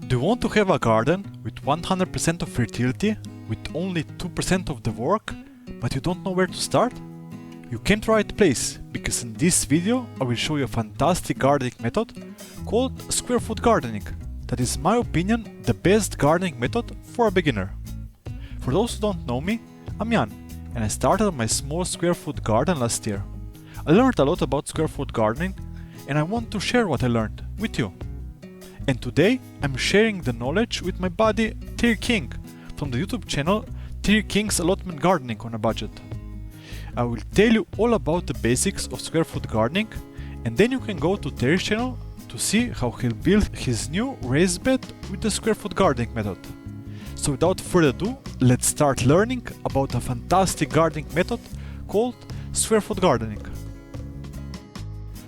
Do you want to have a garden with 100% of fertility, with only 2% of the work, but you don't know where to start? You came to the right place, because in this video I will show you a fantastic gardening method called square foot gardening. That is, in my opinion, the best gardening method for a beginner. For those who don't know me, I'm Jan, and I started my small square foot garden last year. I learned a lot about square foot gardening, and I want to share what I learned with you. And today I'm sharing the knowledge with my buddy Thierry King from the YouTube channel Thierry King's Allotment Gardening on a Budget. I will tell you all about the basics of square foot gardening, and then you can go to Thierry's channel to see how he'll build his new raised bed with the square foot gardening method. So without further ado, let's start learning about a fantastic gardening method called square foot gardening.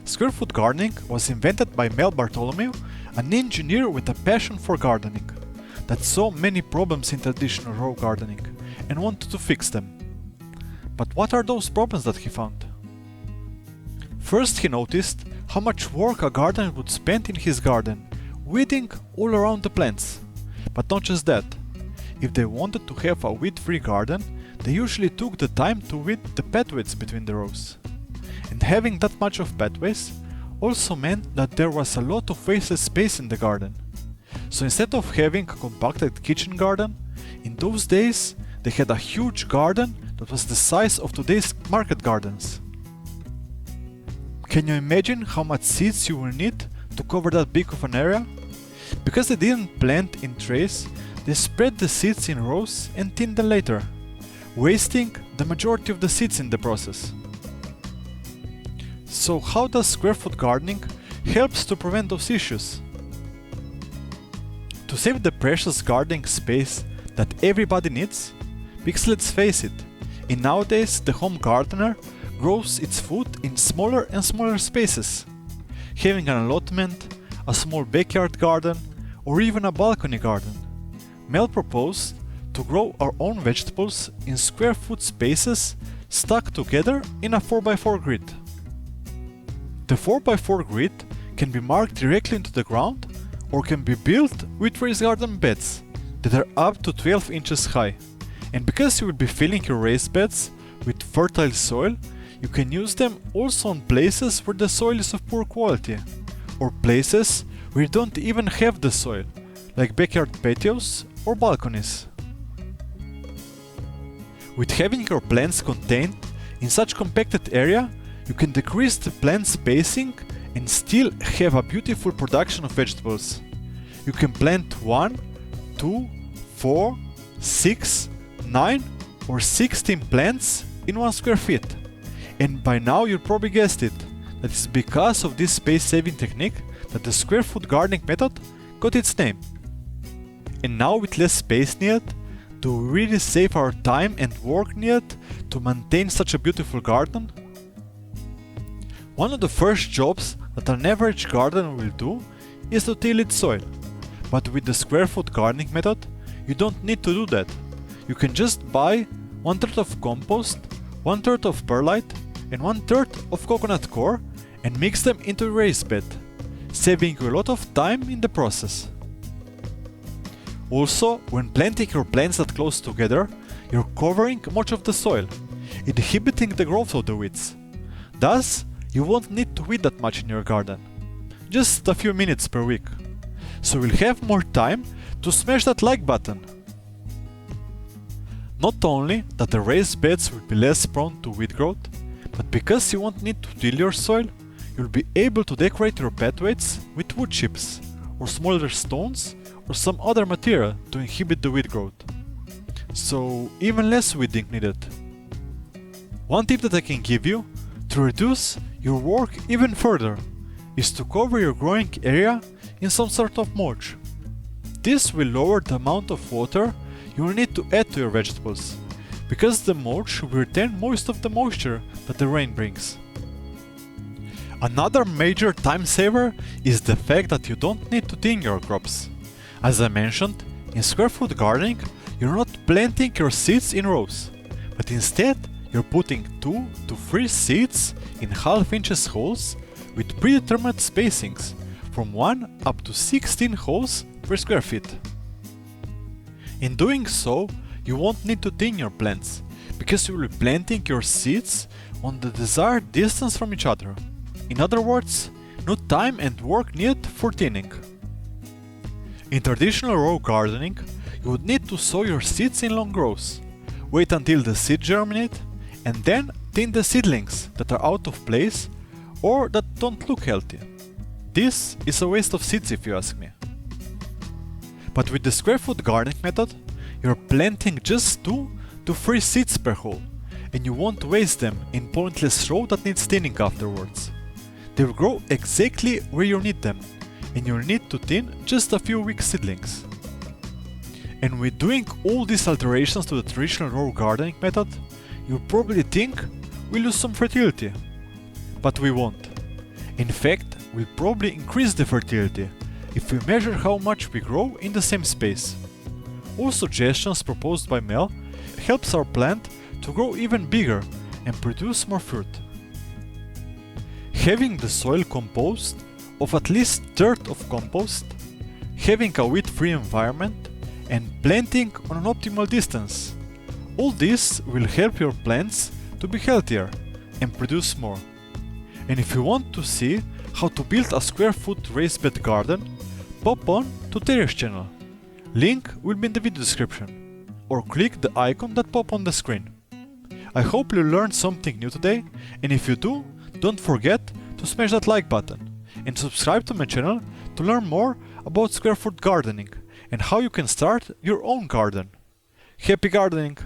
Square foot gardening was invented by Mel Bartholomew, an engineer with a passion for gardening that saw many problems in traditional row gardening and wanted to fix them. But what are those problems that he found? First, he noticed how much work a gardener would spend in his garden, weeding all around the plants. But not just that. If they wanted to have a weed-free garden, they usually took the time to weed the pathways between the rows. And having that much of pathways also meant that there was a lot of wasted space in the garden. So instead of having a compacted kitchen garden, in those days they had a huge garden that was the size of today's market gardens. Can you imagine how much seeds you will need to cover that big of an area? Because they didn't plant in trays, they spread the seeds in rows and thinned them later, wasting the majority of the seeds in the process. So how does square foot gardening helps to prevent those issues? To save the precious gardening space that everybody needs, because let's face it, in nowadays the home gardener grows its food in smaller and smaller spaces. Having an allotment, a small backyard garden, or even a balcony garden. Mel proposed to grow our own vegetables in square foot spaces stuck together in a 4x4 grid. The 4x4 grid can be marked directly into the ground or can be built with raised garden beds that are up to 12 inches high. And because you will be filling your raised beds with fertile soil, you can use them also on places where the soil is of poor quality, or places where you don't even have the soil, like backyard patios or balconies. With having your plants contained in such compacted area, you can decrease the plant spacing and still have a beautiful production of vegetables. You can plant 1, 2, 4, 6, 9 or 16 plants in 1 square feet. And by now you probably guessed it, that is because of this space saving technique that the square foot gardening method got its name. And now with less space needed, do we really save our time and work needed to maintain such a beautiful garden? One of the first jobs that an average gardener will do is to till its soil. But with the square foot gardening method, you don't need to do that. You can just buy 1/3 of compost, 1/3 of perlite, and 1/3 of coconut coir and mix them into a raised bed, saving you a lot of time in the process. Also, when planting your plants that close together, you're covering much of the soil, inhibiting the growth of the weeds. Thus, you won't need to weed that much in your garden, just a few minutes per week. So you'll have more time to smash that like button. Not only that the raised beds will be less prone to weed growth, but because you won't need to till your soil, you'll be able to decorate your pathways with wood chips, or smaller stones, or some other material to inhibit the weed growth. So even less weeding needed. One tip that I can give you to reduce your work even further is to cover your growing area in some sort of mulch. This will lower the amount of water you will need to add to your vegetables, because the mulch will retain most of the moisture that the rain brings. Another major time saver is the fact that you don't need to thin your crops. As I mentioned, in square foot gardening, you're not planting your seeds in rows, but instead you're putting 2 to 3 seeds in half inches holes with predetermined spacings from 1 up to 16 holes per square feet. In doing so, you won't need to thin your plants, because you will be planting your seeds on the desired distance from each other. In other words, no time and work needed for thinning. In traditional row gardening, you would need to sow your seeds in long rows, wait until the seed germinate, and then thin the seedlings that are out of place or that don't look healthy. This is a waste of seeds if you ask me. But with the square foot gardening method, you're planting just 2 to 3 seeds per hole, and you won't waste them in pointless row that needs thinning afterwards. They will grow exactly where you need them, and you'll need to thin just a few weak seedlings. And with doing all these alterations to the traditional row gardening method, you'll probably think we lose some fertility. But we won't. In fact, we'll probably increase the fertility if we measure how much we grow in the same space. All suggestions proposed by Mel helps our plant to grow even bigger and produce more fruit. Having the soil composed of at least a third of compost, having a weed-free environment, and planting on an optimal distance. All this will help your plants to be healthier and produce more. And if you want to see how to build a square foot raised bed garden, pop on to Terry's channel. Link will be in the video description, or click the icon that pop on the screen. I hope you learned something new today, and if you do, don't forget to smash that like button and subscribe to my channel to learn more about square foot gardening and how you can start your own garden. Happy gardening!